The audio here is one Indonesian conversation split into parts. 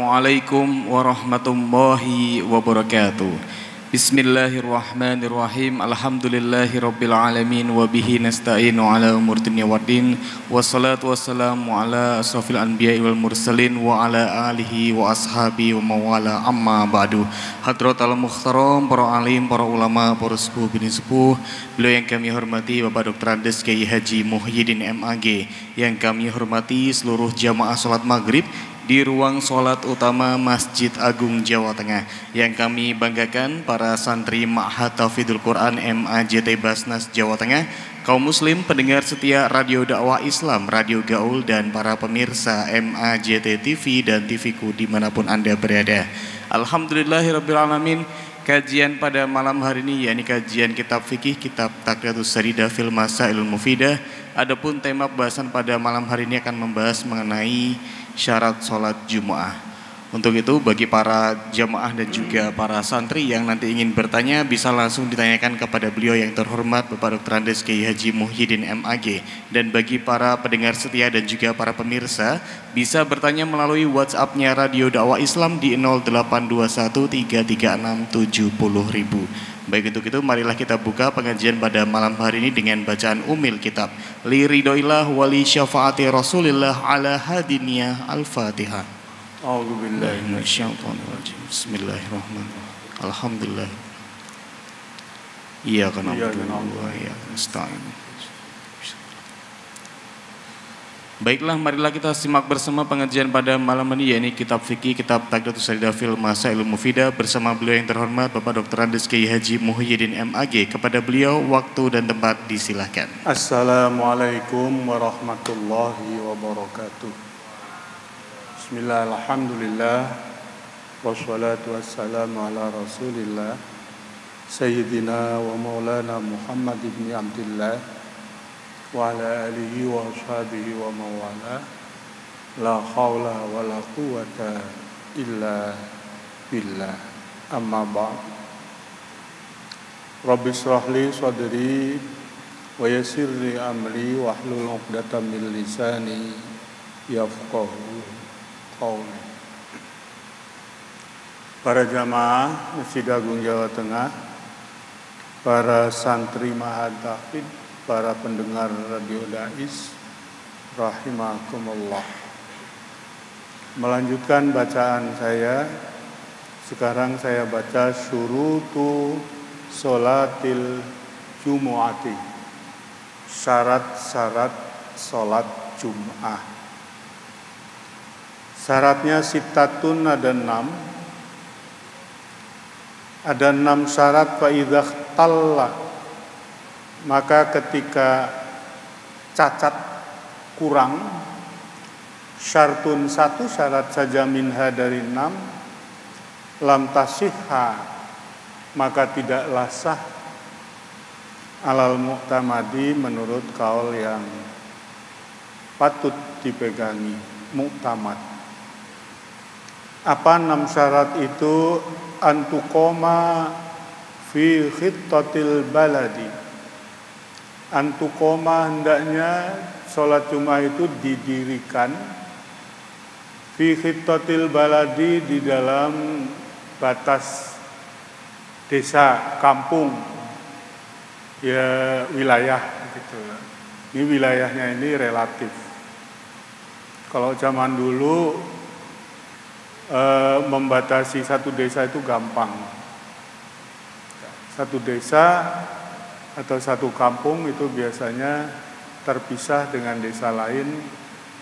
Assalamualaikum warahmatullahi wabarakatuh. Bismillahirrahmanirrahim. Alhamdulillahirabbil alamin wa bihi nasta'inu ala umuri dunya waddin. Wassalatu wassalamu ala asrofil anbiya'i wal mursalin wa ala alihi wa ashabi wa mawala amma ba'du. Hadratal mukhtaram, para alim, para ulama, para sepuh bini sepuh, beliau yang kami hormati Bapak Dr. Andes Kiai Haji Muhyiddin MAG, yang kami hormati seluruh jamaah salat maghrib di ruang sholat utama Masjid Agung Jawa Tengah, yang kami banggakan para santri Ma'had Tahfidzul Quran MAJT Basnas Jawa Tengah, kaum muslim pendengar setia Radio Dakwah Islam, Radio Gaul, dan para pemirsa MAJT TV dan TVku dimanapun Anda berada. Alhamdulillahirrabbilalamin. Kajian pada malam hari ini yakni kajian kitab fikih, kitab Taqriyatus Saridah fil Masailul Mufidah. Adapun tema pembahasan pada malam hari ini akan membahas mengenai syarat sholat Jumu'ah. Untuk itu bagi para jamaah dan juga para santri yang nanti ingin bertanya bisa langsung ditanyakan kepada beliau yang terhormat Bapak Dr. Andes Kiai Haji Muhyiddin MAG. Dan bagi para pendengar setia dan juga para pemirsa bisa bertanya melalui WhatsApp-nya Radio Dakwah Islam di 082133670000. Baik, untuk itu marilah kita buka pengajian pada malam hari ini dengan bacaan umil kitab Li ridhoillah wali syafaati Rasulillah ala hadiniyah al-Fatihah. A'udzubillahi minasyaitonirrajim. Bismillahirrahmanirrahim. Alhamdulillah. Iyyaka na'budu wa iyyaka nasta'in. Baiklah, marilah kita simak bersama pengajian pada malam ini, yakni kitab fikih, kitab Taqriyatus Saridah fil Masailul Mufidah, bersama beliau yang terhormat Bapak Dr. Andes Kiai Haji Muhyiddin MAG. Kepada beliau waktu dan tempat disilahkan. Assalamualaikum warahmatullahi wabarakatuh. Bismillah, alhamdulillah, wassalatu wassalamu ala rasulillah Sayyidina wa maulana Muhammad ibn Abdillah wa ala alihi wa ashabihi wa mawala. La hawla wa la quwata illa billah. Amma ba'd. Rabbi shrah li sadri wa yassir li amri wa hlul 'uqdatam min lisani yafqahu. Para jamaah Masjid Agung Jawa Tengah, para santri Ma'had Tahfidz, para pendengar Radio Dais, rahimakumullah. Melanjutkan bacaan saya, sekarang saya baca syurutu sholatil jumu'ati, syarat-syarat sholat Jum'ah. Syaratnya sittatun, ada 6. Ada 6 syarat. Fa idza talla, maka ketika cacat kurang, syartun, 1 syarat saja minha dari 6, lam tasihha, maka tidaklah sah, alal mu'tamadi, menurut kaul yang patut dipegangi, mu'tamad. Apa 6 syarat itu? Antukoma fi khittatil baladi. Antukoma, hendaknya sholat Jumat itu didirikan fi khittatil baladi, di dalam batas desa, kampung, ya wilayah gitu. Ini wilayahnya ini relatif. Kalau zaman dulu membatasi satu desa itu gampang. Satu desa atau satu kampung itu biasanya terpisah dengan desa lain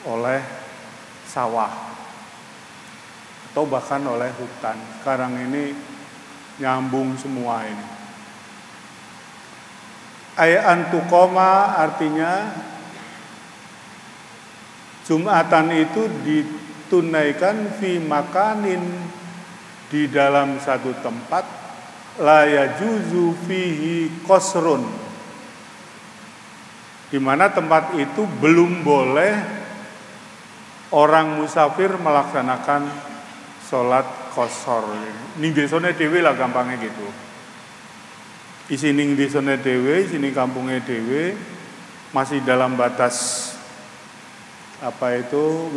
oleh sawah atau bahkan oleh hutan. Sekarang ini nyambung semua ini. Ayat antukoma artinya Jumatan itu ditunaikan fi makanin, di dalam satu tempat, la yajuzu fihi qasrun, di mana tempat itu belum boleh orang musafir melaksanakan sholat qasar. Ning desane dhewe lah gampangnya gitu. Isi ning desane dhewe, sini kampungnya dhewe, masih dalam batas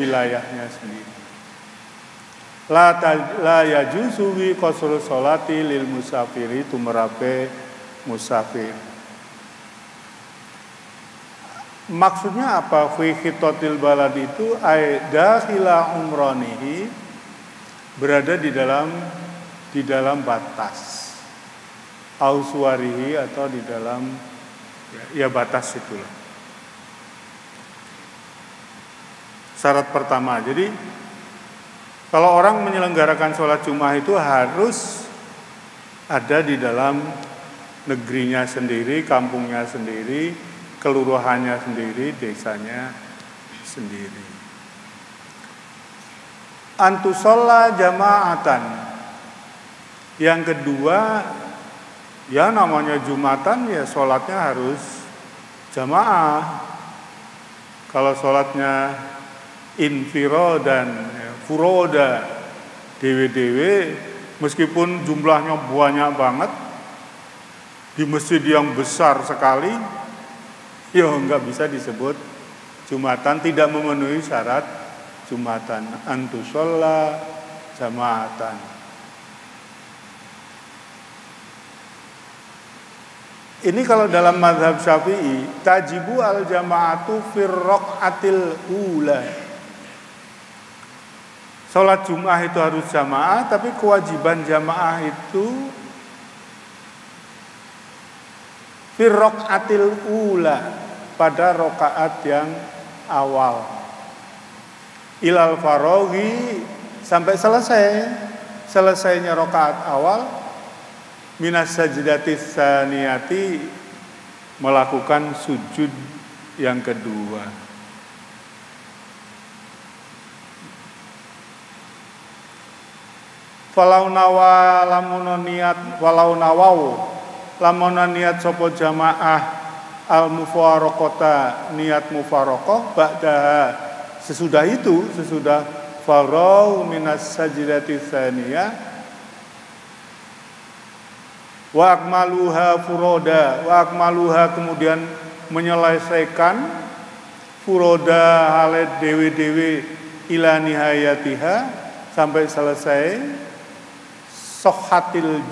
wilayahnya sendiri. La yajuzu wi qasru sholati lil musafiri tumerape musafir. Maksudnya apa? Fi khitotil balad itu ay dakhila umranihi, berada di dalam batas auswarihi, atau di dalam ya batas itulah. Syarat pertama. Jadi kalau orang menyelenggarakan sholat Jumat itu harus ada di dalam negerinya sendiri, kampungnya sendiri, kelurahannya sendiri, desanya sendiri. Antusolla jama'atan. Yang kedua, ya namanya Jumatan ya sholatnya harus jamaah. Kalau sholatnya infirodan, furoda, dewe-dewe, meskipun jumlahnya banyak banget, di masjid yang besar sekali, ya nggak bisa disebut Jumatan, tidak memenuhi syarat Jumatan. Antusolla jamaatan. Ini kalau dalam mazhab Syafi'i, tajibu al jamaatu fir raqatil ula. Sholat Jum'ah itu harus jamaah, tapi kewajiban jamaah itu fir raqatil ula, pada rakaat yang awal. Ilal faroghi, sampai selesainya rakaat awal. Minas sajdatis saniyati, melakukan sujud yang kedua. Walau lamun niat sapa jamaah al mufaraqata, niat mufaraqah ba'da, sesudah faragh minas sajdati tsaniyah wa akmaluha furoda, wa akmaluha, kemudian menyelesaikan furoda halet dewe-dewe ila nihayatiha, sampai selesai sokhatil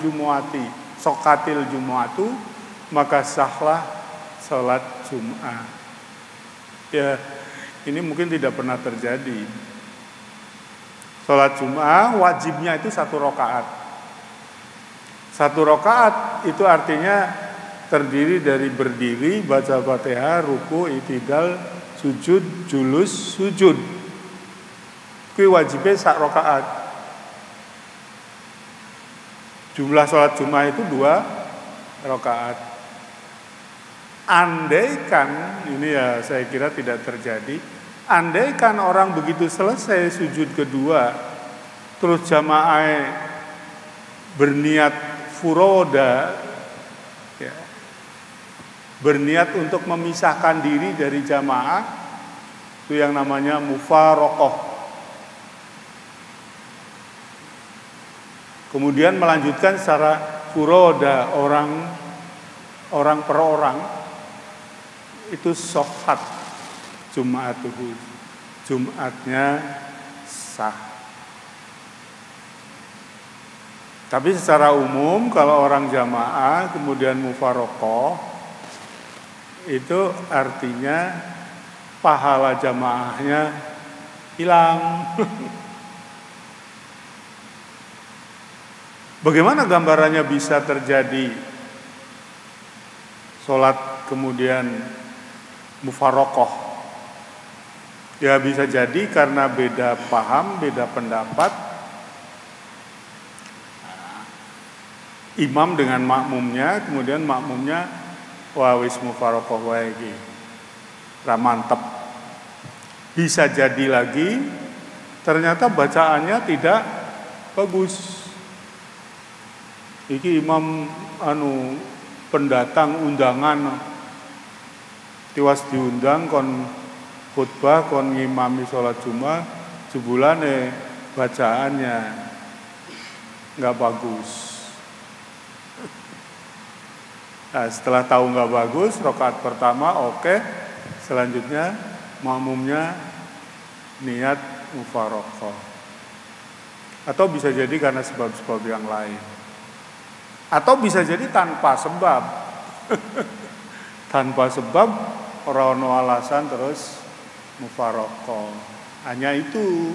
jumu'atu, maka sahlah sholat Jum'ah. Ya, ini mungkin tidak pernah terjadi. Sholat Jum'ah wajibnya itu 1 rakaat. 1 rakaat itu artinya terdiri dari berdiri, baca Fatihah, ruku, i'tidal, sujud, julus, sujud. Kuwi wajibnya 1 rakaat. Jumlah sholat Jumat itu 2 rakaat. Andaikan, ini ya saya kira tidak terjadi, andaikan orang begitu selesai sujud kedua, terus jamaah berniat furoda, ya, berniat untuk memisahkan diri dari jamaah, itu yang namanya mufaraqah. Kemudian melanjutkan secara furoda, orang per orang, itu sahhat Jum'atuhu, Jumatnya sah. Tapi secara umum kalau orang jamaah kemudian mufaraqah, itu artinya pahala jamaahnya hilang. Bagaimana gambarannya bisa terjadi sholat kemudian mufaraqah? Ya bisa jadi karena beda paham, beda pendapat imam dengan makmumnya, kemudian makmumnya wis mufaraqah wae iki. Ra mantep. Bisa jadi lagi ternyata bacaannya tidak bagus. Iki imam pendatang undangan, tiwas diundang kon khutbah, kon ngimami sholat Jumat, jebulane bacaannya nggak bagus. Nah, setelah tahu nggak bagus, rakaat pertama oke, selanjutnya makmumnya niat mufaraqah. Atau bisa jadi karena sebab-sebab yang lain. Atau bisa jadi tanpa sebab. Tanpa sebab, ora ono alasan terus mufarokoh. Hanya itu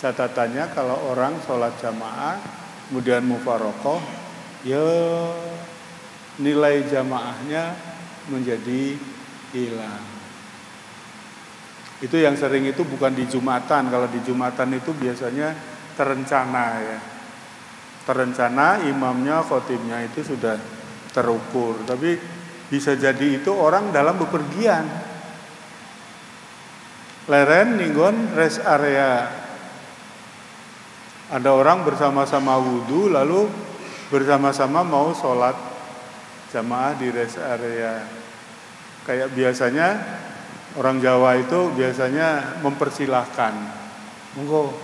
catatannya kalau orang sholat jamaah kemudian mufarokoh, ya nilai jamaahnya menjadi hilang. Itu yang sering itu bukan di Jumatan. Kalau di Jumatan itu biasanya terencana ya. Terencana imamnya, khotibnya itu sudah terukur. Tapi bisa jadi itu orang dalam bepergian. Leren ninggon rest area. Ada orang bersama-sama wudhu lalu bersama-sama mau sholat jamaah di rest area. Kayak biasanya orang Jawa itu biasanya mempersilahkan. Monggo.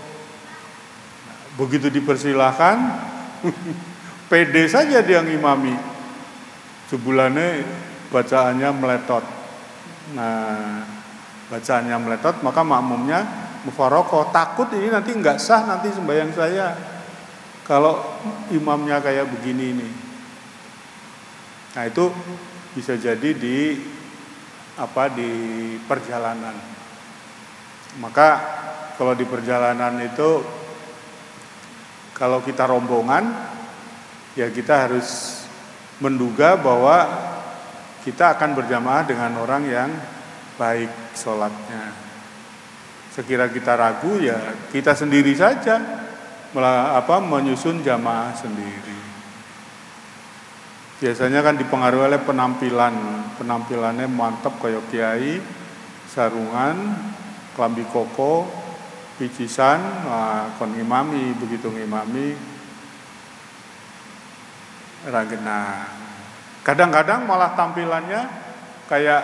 Begitu dipersilahkan, pede saja dia ngimami. Sebulannya bacaannya meletot. Nah, bacaannya meletot, maka makmumnya mufarokoh. Takut ini nanti nggak sah nanti sembahyang saya. Kalau imamnya kayak begini nih. Nah itu bisa jadi di perjalanan. Maka kalau di perjalanan itu, kalau kita rombongan, ya kita harus menduga bahwa kita akan berjamaah dengan orang yang baik sholatnya. Sekira kita ragu, ya kita sendiri saja menyusun jamaah sendiri. Biasanya kan dipengaruhi oleh penampilannya mantap kayak kiai, sarungan, klambi koko, picisan, kon ngimami, begitu ngimami ragena. Kadang-kadang malah tampilannya kayak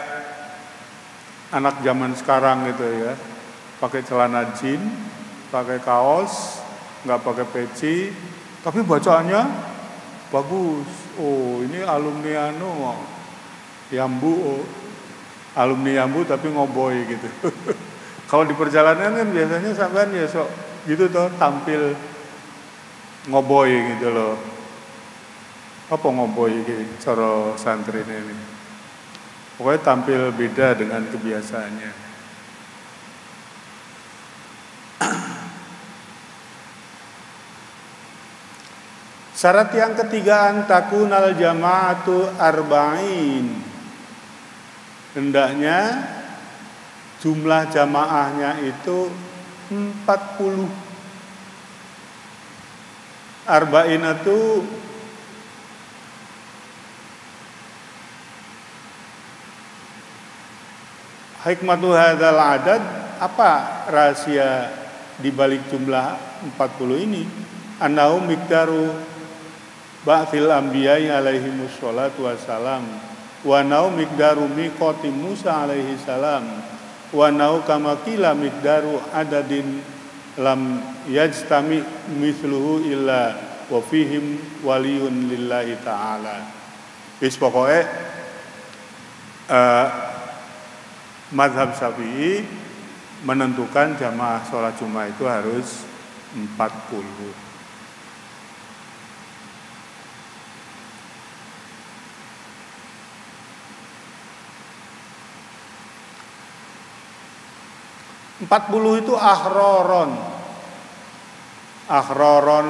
anak zaman sekarang gitu ya, pakai celana jeans, pakai kaos, nggak pakai peci, tapi bacaannya bagus. Oh ini alumni Yambu, alumni Yambu tapi ngoboy gitu. Kalau di perjalanan kan biasanya sampean ya sok gitu toh, tampil ngoboy gitu loh. Apa ngoboy gitu cara santri ini? Pokoknya tampil beda dengan kebiasaannya. Syarat yang ketiga, antakunal jama'atu arba'in. Hendaknya jumlah jamaahnya itu 40. Arba'in itu hikmatu hadzal adad, apa rahasia di balik jumlah 40 ini? Annahu miqdaru ba'thil anbiya'i alaihimus sholatu wassalam, wa nau miqdaru miqati Musa alaihi salam, wa nau kama qila miqdaru adadin lam yajtami mithluhu illa wa fihim waliyun lillahi ta'ala. Wis pokoke mazhab Syafi'i menentukan jamaah sholat Jumat itu harus 40. Itu ahroron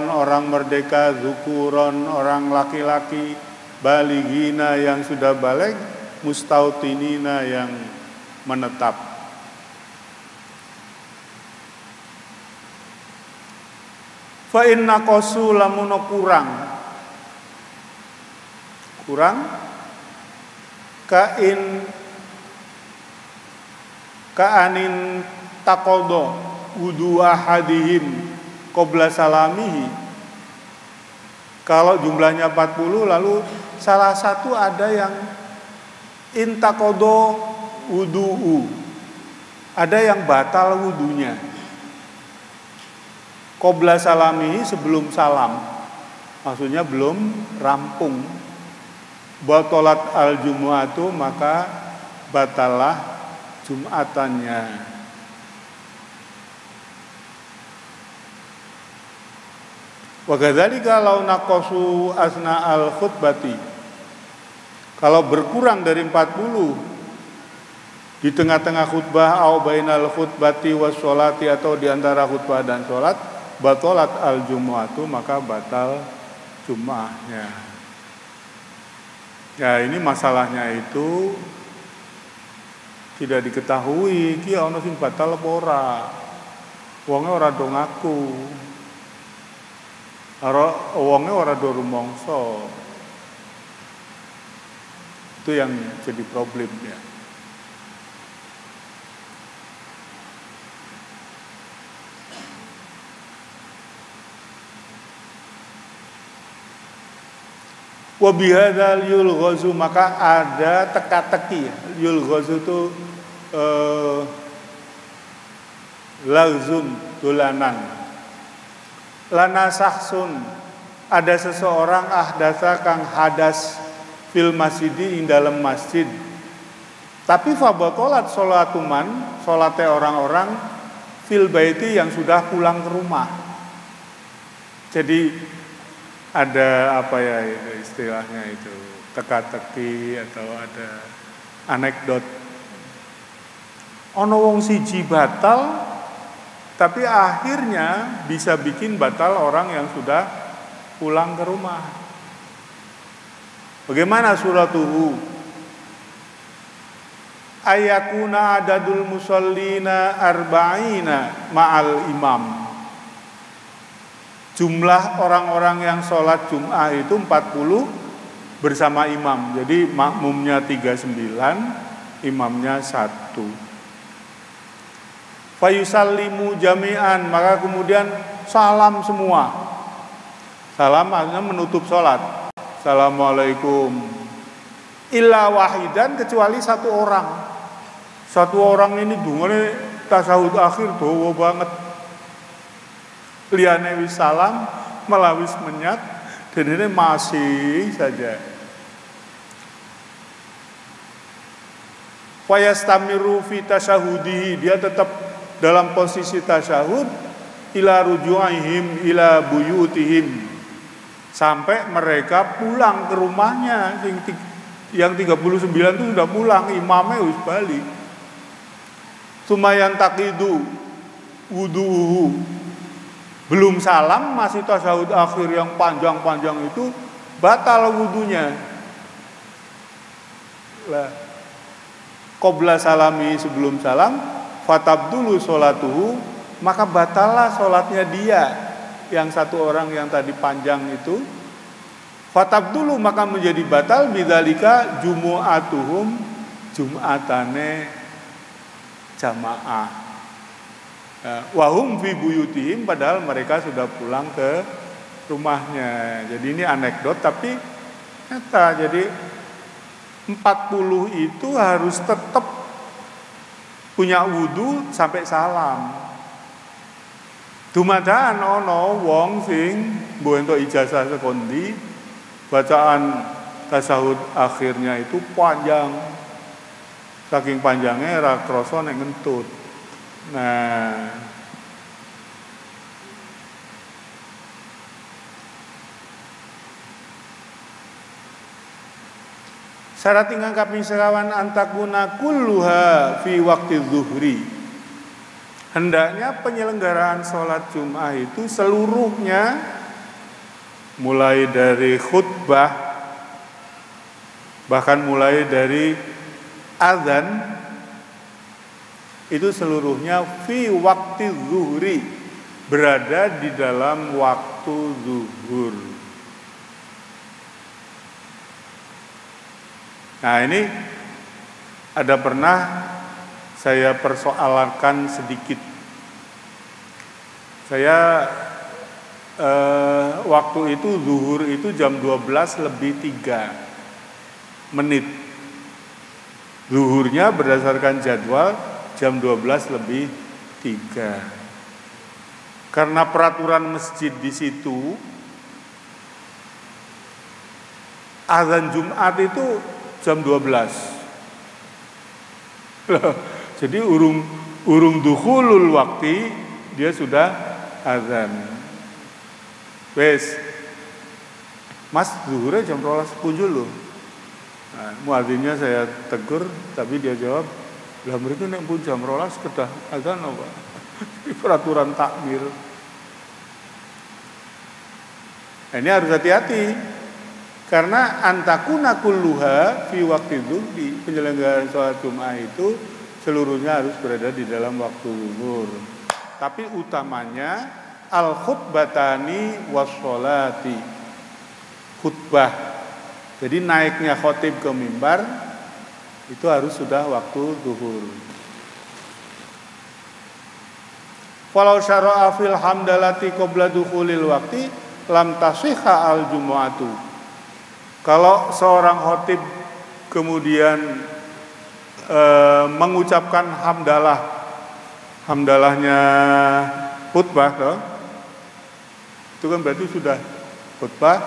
orang merdeka, zukuron orang laki-laki, balighina yang sudah balik, mustautinina yang menetap. Fa inna qasu lamun kurang ka'anin taqadha wudu ahadihim qabla salamihi. Kalau jumlahnya 40 lalu salah satu ada yang intaqadha wudu'u, ada yang batal wudunya qabla salamihi, sebelum salam, maksudnya belum rampung. Batalat al-jumu'atu, maka batalah Jumatannya. Wa kadzalika law naqasu asna al khutbati, kalau berkurang dari 40 di tengah-tengah khutbah, au bainal khutbati was sholati, atau di antara khutbah dan sholat, batalat al jumu'atu, maka batal Jum'ahnya. Ya, ini masalahnya itu tidak diketahui ki ana sing batal apa ora. Wonge ora do ngaku. Wonge ora do rumangsa. Itu yang jadi problemnya. Wa bihadzal yulghazu, maka ada teka-teki. Yulghazu itu lauzun, dolanan. Lana sahsun, ada seseorang ahdasa kang hadas fil masjidi ing dalam masjid. Tapi fabatolat sholatuman, sholatnya orang-orang fil baiti yang sudah pulang ke rumah. Jadi ada apa ya istilahnya itu, teka-teki atau ada anekdot. Ono wong siji batal, tapi akhirnya bisa bikin batal orang yang sudah pulang ke rumah. Bagaimana suratuhu? Ayakuna adadul musallina arba'ina ma'al imam. Jumlah orang-orang yang sholat Jum'ah itu 40 bersama imam. Jadi makmumnya 39, imamnya 1. Fayusallimu jami'an, maka kemudian salam semua. Salam artinya menutup sholat. Assalamualaikum. Illa wahidan, kecuali satu orang. Satu orang ini dungane tasahud akhir dawa banget. Liyane wis salam, melawis menyat, dan ini masih saja. Fayastamiru fi tasyahudihi, dia tetap dalam posisi tasyahud, ila ruju'ihim ila buyutihim, sampai mereka pulang ke rumahnya. Yang 39 itu sudah pulang, imamnya harus balik. Sumayan taqidu wudu'uhu, belum salam, masih tasyahud akhir yang panjang-panjang itu, batal wudunya. Lah, qabla salami, sebelum salam, fatabdulu sholatuhu, maka batalah sholatnya dia, yang satu orang yang tadi panjang itu. Fatabdulu, maka menjadi batal, bidzalika jumu'atuhum, jum'atane jamaah. Wahum fi buyutihim, padahal mereka sudah pulang ke rumahnya. Jadi ini anekdot tapi nyata. Jadi 40 itu harus tetap punya wudu sampai salam. Dumadakan ono wong sing mbuh entuk ijazah sekondi, bacaan tasahud akhirnya itu panjang. Saking panjangnya ra krasa nek ngentut. Nah, syarat ingkang kaping sekawan antakuna kulluha fi waqti zuhri. Hendaknya penyelenggaraan sholat Jum'ah itu seluruhnya, mulai dari khutbah, bahkan mulai dari azan, itu seluruhnya fi waktu zuhri, berada di dalam waktu zuhur. Nah, ini ada pernah saya persoalkan sedikit. Saya waktu itu zuhur itu jam 12 lebih 3 menit. Zuhurnya berdasarkan jadwal jam 12 lebih 3. Karena peraturan masjid di situ, azan Jumat itu jam 12. Jadi urung dukhulul waktu dia sudah azan. Wes, Mas zuhurnya jam 12 punjul loh. Nah, muadzinnya saya tegur, tapi dia jawab, lah mereka nek pun jam 12 kedah azan apa? Peraturan takmir. Nah, ini harus hati-hati karena antakuna kulluha fi waqti dzuhri, penyelenggaraan sholat Jumat itu seluruhnya harus berada di dalam waktu zuhur. Tapi utamanya al khutbatani was sholati, khutbah. Jadi naiknya khotib ke mimbar itu harus sudah waktu zuhur. Walau syara'a fil hamdalati qabla dukhulil waqti lam tasihha al jumu'atu. Kalau seorang khotib kemudian mengucapkan hamdalahnya khutbah toh, itu kan berarti sudah khutbah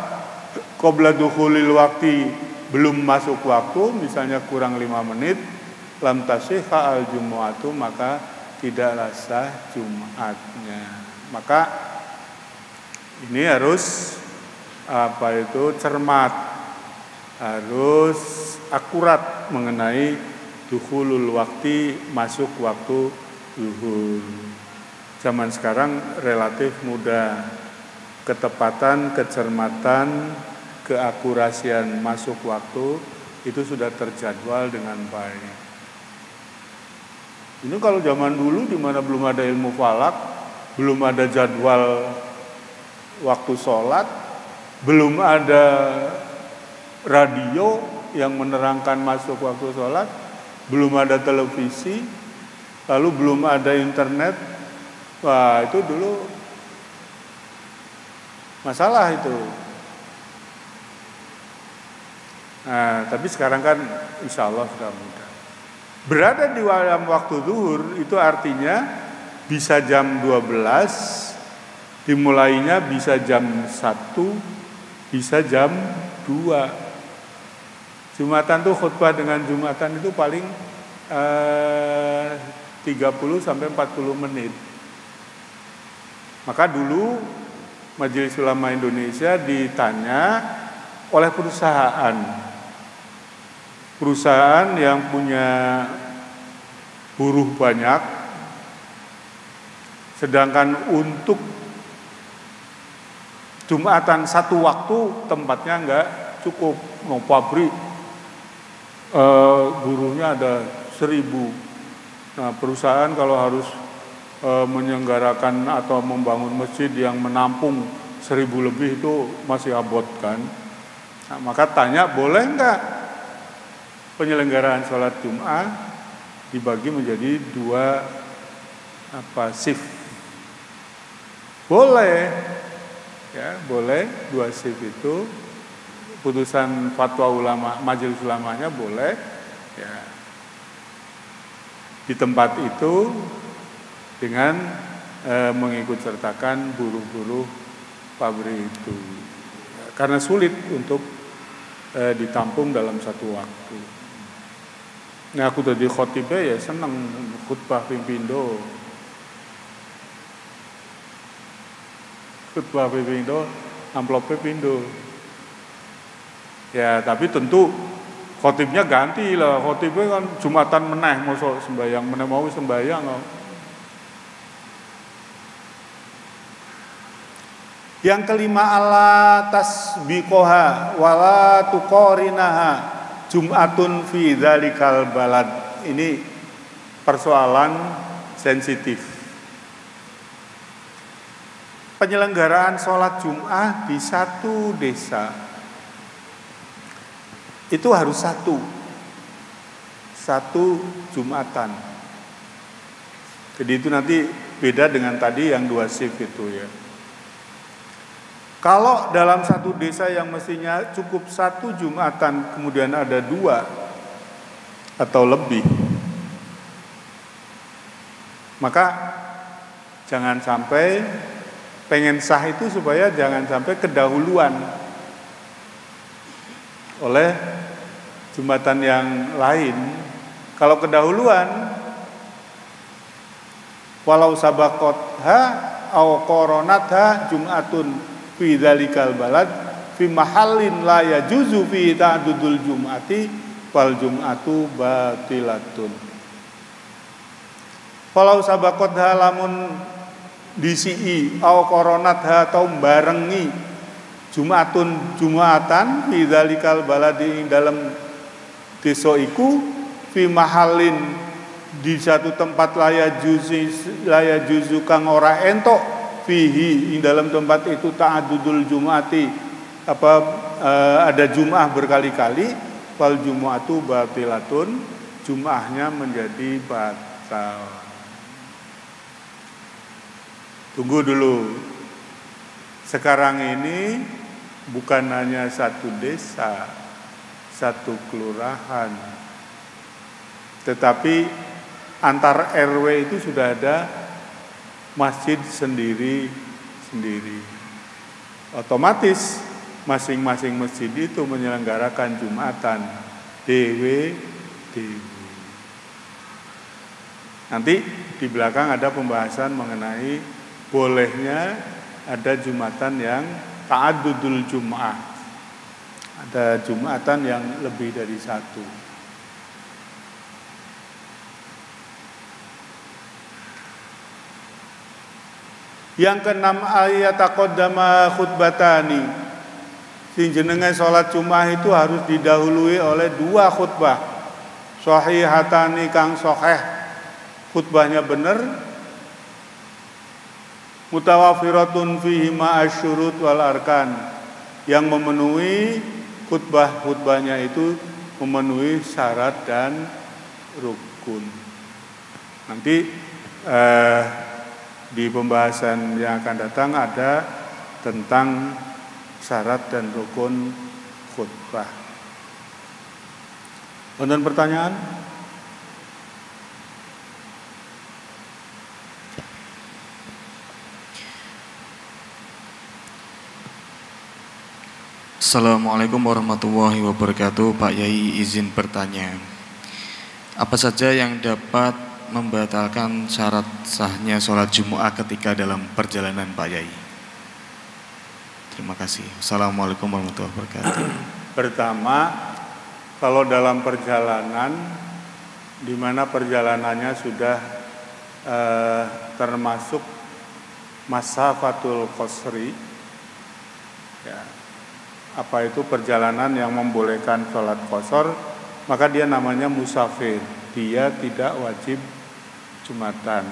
qabla dukhulil waqti, belum masuk waktu, misalnya kurang 5 menit, lam tasihha al jumu'atu, maka tidaklah sah Jumatnya. Maka ini harus cermat, harus akurat mengenai dukhulul waktu, masuk waktu zuhur. Zaman sekarang relatif mudah, ketepatan, kecermatan, keakurasian masuk waktu itu sudah terjadwal dengan baik. Ini kalau zaman dulu di mana belum ada ilmu falak, belum ada jadwal waktu sholat, belum ada radio yang menerangkan masuk waktu sholat, belum ada televisi, lalu belum ada internet. Wah, itu dulu masalah itu. Nah, tapi sekarang kan insya Allah sudah mudah. Berada di dalam waktu zuhur itu artinya bisa jam 12, dimulainya bisa jam 1, bisa jam 2. Jumatan tuh khutbah dengan Jumatan itu paling 30 sampai 40 menit. Maka dulu Majelis Ulama Indonesia ditanya oleh perusahaan yang punya buruh banyak, sedangkan untuk Jumatan satu waktu tempatnya enggak cukup. Mau pabrik buruhnya ada 1000. Nah, perusahaan kalau harus menyelenggarakan atau membangun masjid yang menampung 1000 lebih itu masih abot kan. Nah, maka tanya, boleh enggak penyelenggaraan sholat Jumat dibagi menjadi 2 shift? Boleh, ya boleh 2 shift itu. Putusan fatwa ulama, majelis ulamanya boleh, ya di tempat itu dengan mengikut sertakan buruh-buruh pabrik itu, karena sulit untuk ditampung dalam satu waktu. Nah, aku tadi khotibnya ya seneng khutbah pimpindo. Khutbah pimpindo, amplopnya pindo. Ya, tapi tentu khotibnya ganti lah. Khotibnya kan Jumatan meneh, mosok sembahyang meneh mau sembahyang. Yang kelima, ala tasbiqoha wala tuqorinaha Jumatun fi dzalikal balad. Ini persoalan sensitif. Penyelenggaraan sholat Jumat di satu desa itu harus satu Jumatan. Jadi itu nanti beda dengan tadi yang 2 shift itu ya. Kalau dalam satu desa yang mestinya cukup 1 Jumatan, kemudian ada 2 atau lebih, maka jangan sampai pengen sah itu supaya jangan sampai kedahuluan oleh Jumatan yang lain. Kalau kedahuluan, walau sabaqatha aw qaranatha Jumatun fi dzalikal balad fi mahallin la yajuzu fi ta'dudul jum'ati wal jum'atu batilatun. Walau sabakot halamun disi'i au koronat ha atau barengi jumatan fi dzalikal baladi dalam desa iku fi mahallin di satu tempat laya juzu kang ora entok fihi ing dalam tempat itu ta'adudul jumati ada jum'ah berkali-kali wal jum'atu batilatun, jum'ahnya menjadi batal. Tunggu dulu. Sekarang ini bukan hanya satu desa, satu kelurahan, tetapi antar RW itu sudah ada masjid sendiri-sendiri. Otomatis masing-masing masjid itu menyelenggarakan Jumatan dewe. Nanti di belakang ada pembahasan mengenai bolehnya ada Jumatan yang ta'adudul Jum'ah. Ada Jumatan yang lebih dari satu. Yang keenam, ayat taqaddama khutbatani. Sing jenenge salat Jumat itu harus didahului oleh 2 khutbah. Shahihatani kang sahih, khutbahnya benar. Mutawafiratun fihi ma'asyurut wal arkan, yang memenuhi khutbahnya itu memenuhi syarat dan rukun. Nanti di pembahasan yang akan datang ada tentang syarat dan rukun khutbah. Wonten pertanyaan? Assalamualaikum warahmatullahi wabarakatuh. Pak Yai, izin bertanya, apa saja yang dapat membatalkan syarat sahnya sholat Jumat ketika dalam perjalanan, Pak Yai? Terima kasih. Assalamualaikum warahmatullahi wabarakatuh. Pertama, kalau dalam perjalanan di mana perjalanannya sudah termasuk masafatul qasri, ya, apa itu perjalanan yang membolehkan sholat qasar, maka dia namanya musafir. Dia tidak wajib Jumatan.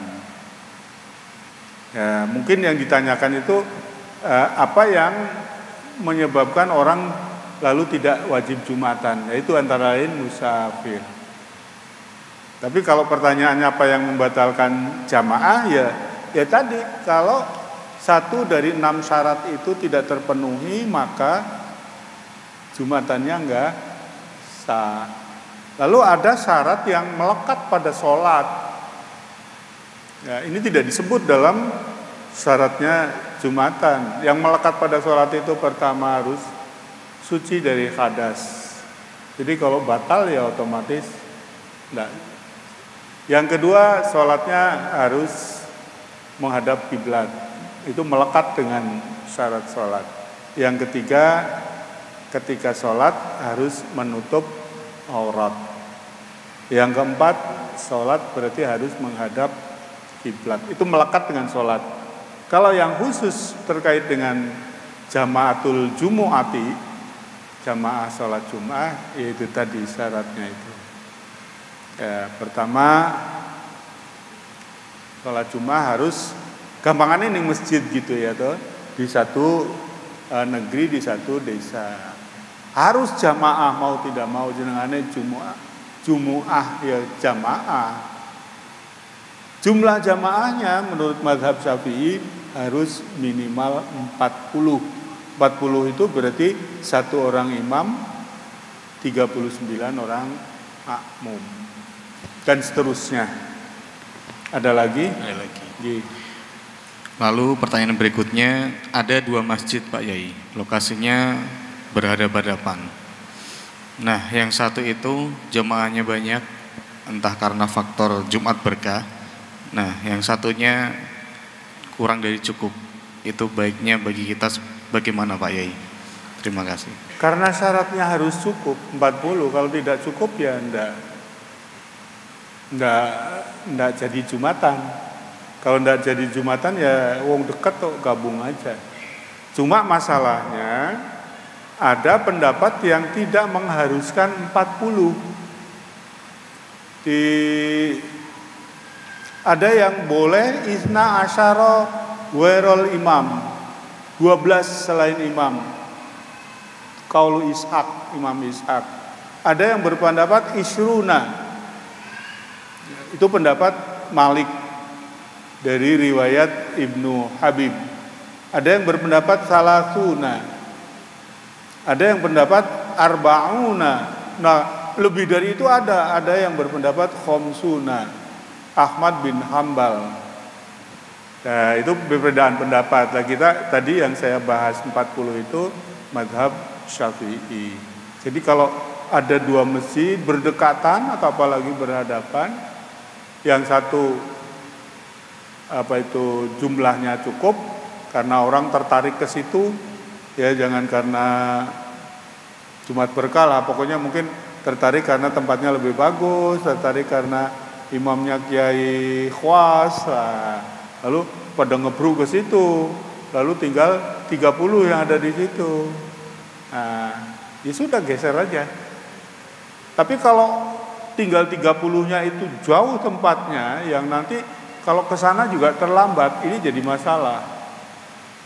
Ya, mungkin yang ditanyakan itu apa yang menyebabkan orang lalu tidak wajib Jumatan, yaitu antara lain musafir. Tapi kalau pertanyaannya apa yang membatalkan jamaah, ya tadi, kalau 1 dari 6 syarat itu tidak terpenuhi, maka Jumatannya enggak sah. Lalu ada syarat yang melekat pada sholat. Ya, ini tidak disebut dalam syaratnya Jumatan. Yang melekat pada sholat itu pertama harus suci dari hadas. Jadi kalau batal ya otomatis enggak. Yang kedua, sholatnya harus menghadap kiblat. Itu melekat dengan syarat sholat. Yang ketiga, ketika sholat harus menutup aurat. Yang keempat, sholat berarti harus menghadap kiblat. Itu melekat dengan sholat. Kalau yang khusus terkait dengan jamaatul jumu'ati, jamaah sholat Jumat, yaitu tadi syaratnya itu. Ya, pertama, sholat Jumat harus gampangannya di masjid gitu ya, toh, di satu negeri, di satu desa. Harus jamaah, mau tidak mau, jenengane jumu'ah ya jamaah. Jumlah jamaahnya menurut mazhab Syafi'i harus minimal 40. 40 itu berarti 1 orang imam, 39 orang makmum, dan seterusnya. Ada lagi? Ada lagi. Lalu pertanyaan berikutnya, ada 2 masjid, Pak Yai, lokasinya berhadapan-hadapan. Nah, yang satu itu jemaahnya banyak, entah karena faktor Jumat berkah. Nah, yang satunya kurang dari cukup. Itu baiknya bagi kita bagaimana Pak Yai? Terima kasih. Karena syaratnya harus cukup 40, kalau tidak cukup ya enggak jadi Jumatan. Kalau enggak jadi Jumatan ya wong deket kok gabung aja. Cuma masalahnya ada pendapat yang tidak mengharuskan 40. Ada yang boleh isna asyara werol imam, 12 selain imam. Qaulu Ishaq, Imam Ishaq. Ada yang berpendapat isruna. Itu pendapat Malik dari riwayat Ibnu Habib. Ada yang berpendapat salasuna. Ada yang pendapat arba'una. Nah, lebih dari itu ada yang berpendapat khamsuna. Ahmad bin Hambal. Nah, itu perbedaan pendapat. Nah, kita tadi yang saya bahas 40 itu mazhab Syafi'i. Jadi kalau ada dua masjid berdekatan atau apalagi berhadapan, yang satu jumlahnya cukup karena orang tertarik ke situ, ya jangan karena Jumat berkah lah, pokoknya mungkin tertarik karena tempatnya lebih bagus, tertarik karena imamnya Kiai Khwas, lalu pada ngebru ke situ, lalu tinggal 30 yang ada di situ. Nah, ya sudah geser aja. Tapi kalau tinggal 30-nya itu jauh tempatnya, yang nanti kalau ke sana juga terlambat, ini jadi masalah.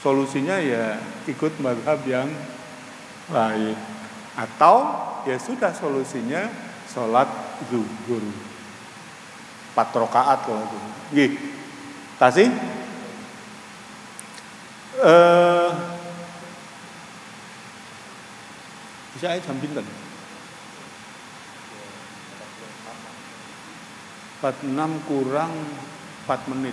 Solusinya ya ikut mazhab yang lain. Atau ya sudah solusinya sholat zuhur 4 rakaat kalau itu. Nggih. Kasih? Bisa jam pinten? 46 kurang 4 menit.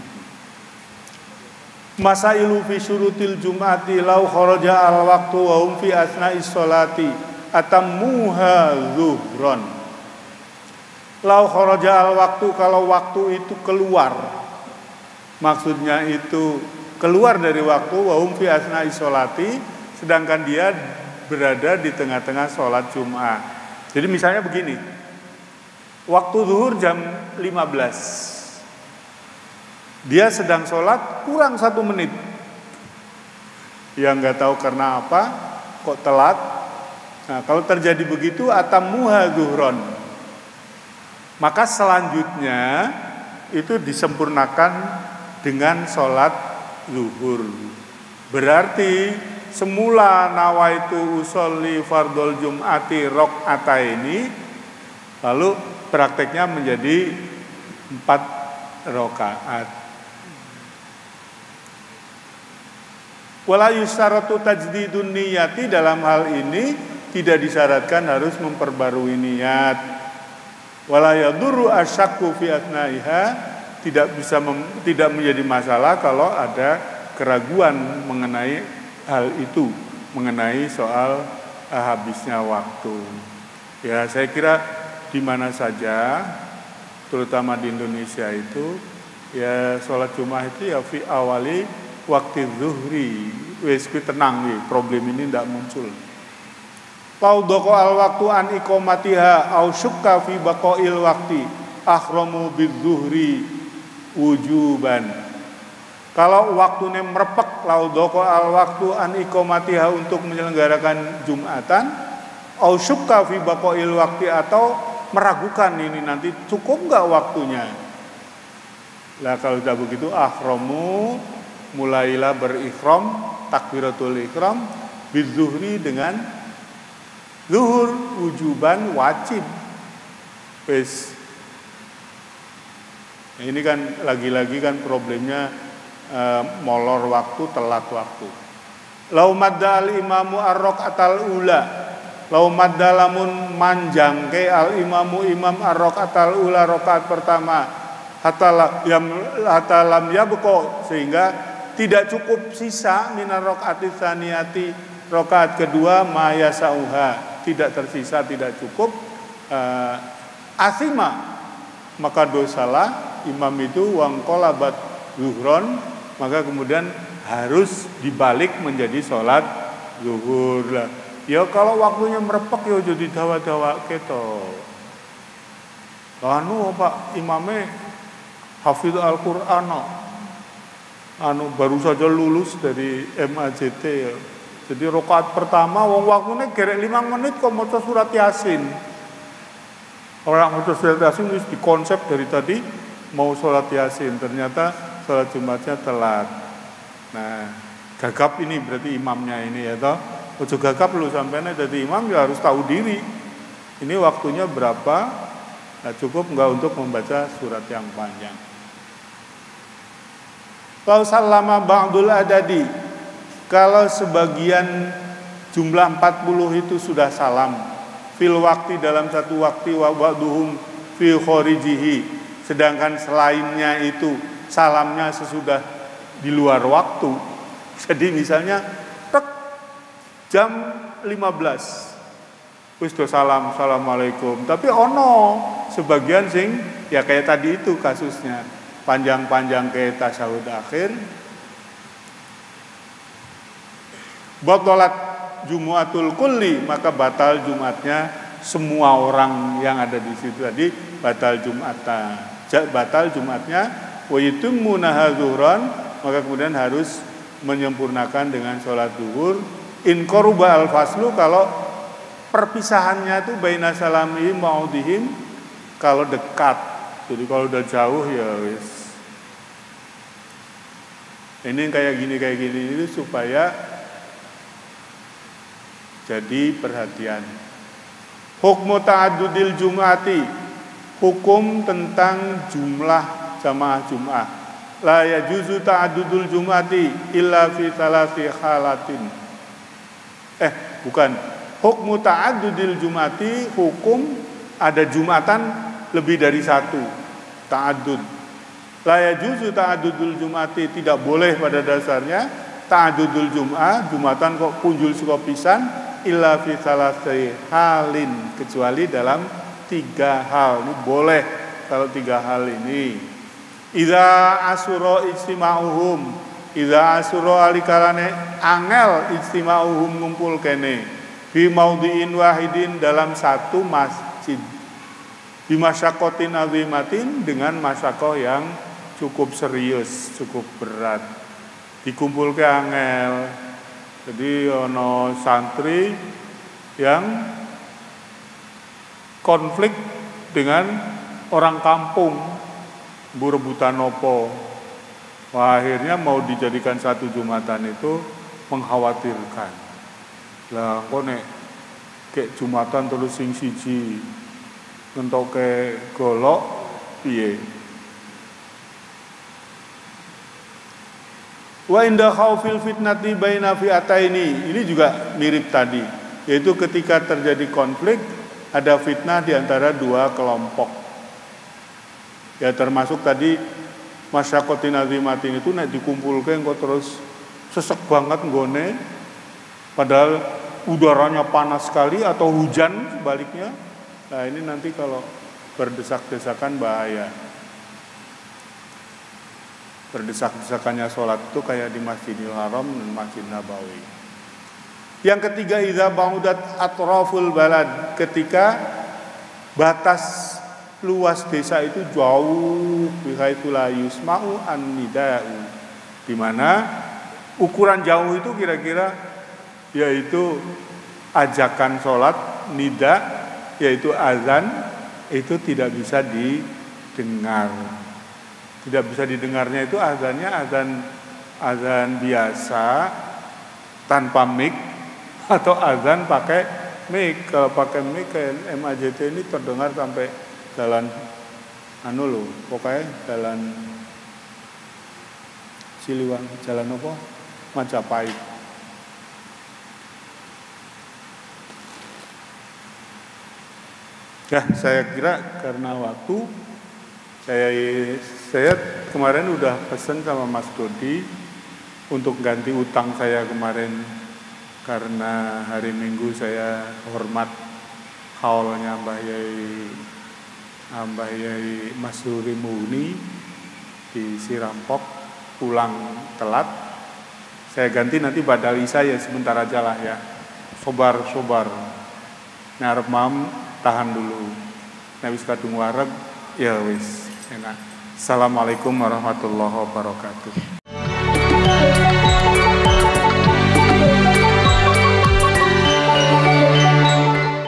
Masailu fi syurutil jum'ati law kharaja al waqtu wa hum fi asna'is sholati atammuha zuhron. Law kharaja al waqtu, kalau waktu itu keluar, maksudnya itu keluar dari waktu, wa hum fi asna'is sholati, sedangkan dia berada di tengah-tengah sholat Jum'ah. Jadi misalnya begini, waktu zuhur jam 15, dia sedang sholat kurang 1 menit, ya nggak tahu karena apa kok telat. Nah, kalau terjadi begitu atammuha zuhron, maka selanjutnya itu disempurnakan dengan sholat zuhur. Berarti semula nawaitu usolli fardhol jum'ati rakaataini, lalu prakteknya menjadi 4 rakaat. Wala yusyaratu tajdidun niyati, dalam hal ini tidak disyaratkan harus memperbarui niat. Wala yadurru asyakku fi asnaiha, tidak menjadi masalah kalau ada keraguan mengenai hal itu, mengenai soal habisnya waktu. Ya, saya kira di mana saja, terutama di Indonesia itu, ya sholat Jumat itu ya fi awali waktu zuhri, wis tenang nih, problem ini tidak muncul. Faudoko al waktu an iqomatiha au syukka fi baqail wakti ahramu bizuhri wujuban. Kalau waktunya merepek, laudoko al waktu an iqomatiha, untuk menyelenggarakan Jumatan, au syukka fi baqail wakti, atau meragukan ini nanti cukup nggak waktunya. Lah kalau sudah begitu ahramu, mulailah berikhram, takbiratul ihram bizuhri, dengan zuhur wujuban, wajib. Wes. Ini kan lagi-lagi kan problemnya molor waktu, telat waktu. Lau madda al imamu ar-rakaatal ula, lau madda lamun manjangke al imamu imam ar-rakaatal ula, rakaat pertama, hatta lam yabqa, sehingga tidak cukup sisa minar rakaati tsaniyati, rakaat kedua mayasauha, tidak tersisa, tidak cukup, asima, maka dosalah imam itu wangqolabat zuhron, maka kemudian harus dibalik menjadi sholat zuhur lah. Ya kalau waktunya merepek ya jadi dawa-dawa keto. Anu Pak imame hafidz Al-Qur'an baru saja lulus dari MAJT ya. Jadi rakaat pertama wong waktune gerek 5 menit kok maca surat Yasin. Orang maca surat Yasin wis dikonsep dari tadi mau sholat Yasin, ternyata sholat Jumatnya telat. Nah, gagap ini berarti imamnya ini ya toh. Ojo gagap lu sampainya jadi imam ya harus tahu diri. Ini waktunya berapa? Nah, cukup enggak untuk membaca surat yang panjang. Lau sallama ba'dul adadi, kalau sebagian jumlah 40 itu sudah salam fil waktu dalam satu waktu wa ba'duhum fi kharijihi, sedangkan selainnya itu salamnya sesudah di luar waktu. Jadi misalnya jam 15 wis do salam assalamualaikum, tapi ono sebagian sing ya kayak tadi itu kasusnya panjang-panjang ke tasyahud akhir, batalat Jumu'atul kulli, maka batal Jumatnya semua orang yang ada di situ tadi, batal Jumatnya wa yutimuna hadzuran, maka kemudian harus menyempurnakan dengan sholat zuhur. In qaruba al faslu, kalau perpisahannya itu baina salamihim maudihim, kalau dekat. Jadi kalau udah jauh ya wis. Ini kayak gini itu supaya jadi perhatian. Hukmu ta'addudil jum'ati, hukum tentang jumlah jamaah Jum'ah. La yajuzu ta'addudul jum'ati illa fi thalathi halatin. Hukmu ta'addudil jum'ati, hukum ada Jumatan lebih dari satu. Ta'addud. La yajuzu ta'addudul jum'ati, tidak boleh pada dasarnya ta'addudul Jum'ah, Jumatan kok punjul suka pisan, illa fi thalathi halin, kecuali dalam 3 hal. Ini boleh kalau 3 hal ini. Idza asura ijtima'uhum, idza asura alikalane angel ijtima'uhum ngumpul kene fi maudhi'in wahidin, dalam satu masjid, bi masyaqqatin azimatin, dengan masyaqqah yang cukup serius, cukup berat, dikumpul ke angel. Jadi ono santri yang konflik dengan orang kampung, rebutan opo. Wah, akhirnya mau dijadikan satu Jumatan itu mengkhawatirkan. Lah kok nek kek Jumatan terus sing siji entoke golok piye? Wa inda khaufil fitnati baina fi'ataini, ini juga mirip tadi, yaitu ketika terjadi konflik, ada fitnah di antara 2 kelompok. Ya termasuk tadi masyaqqatin azimatin itu nek dikumpulke engko terus sesek banget nggone, padahal udaranya panas sekali atau hujan sebaliknya. Nah, ini nanti kalau berdesak-desakan bahaya. Berdesak-desakannya sholat itu kayak di Masjidil Haram dan Masjid Nabawi. Yang ketiga, idza ba'udat atraful balad, ketika batas luas desa itu jauh, bihaitu la yusma'u an-nida'u, di mana ukuran jauh itu kira-kira yaitu ajakan sholat, nida yaitu azan, itu tidak bisa didengar. Tidak bisa didengarnya itu azannya azan biasa tanpa mic atau azan pakai mic. Kalau pakai mic kayak MAJT ini terdengar sampai jalan pokoknya jalan Siliwangi, jalan apa? Majapahit. Ya, saya kira karena waktu, saya kemarin udah pesen sama Mas Dodi untuk ganti utang saya kemarin, karena hari Minggu saya hormat haulnya Mbah Yai Mas Suri Muni di Sirampok. pulang telat, saya ganti nanti badal isya ya sebentar aja lah ya. Sobar. Nah arep mam tahan dulu. Nah wis kadung wareg ya wis enak. Assalamualaikum warahmatullahi wabarakatuh.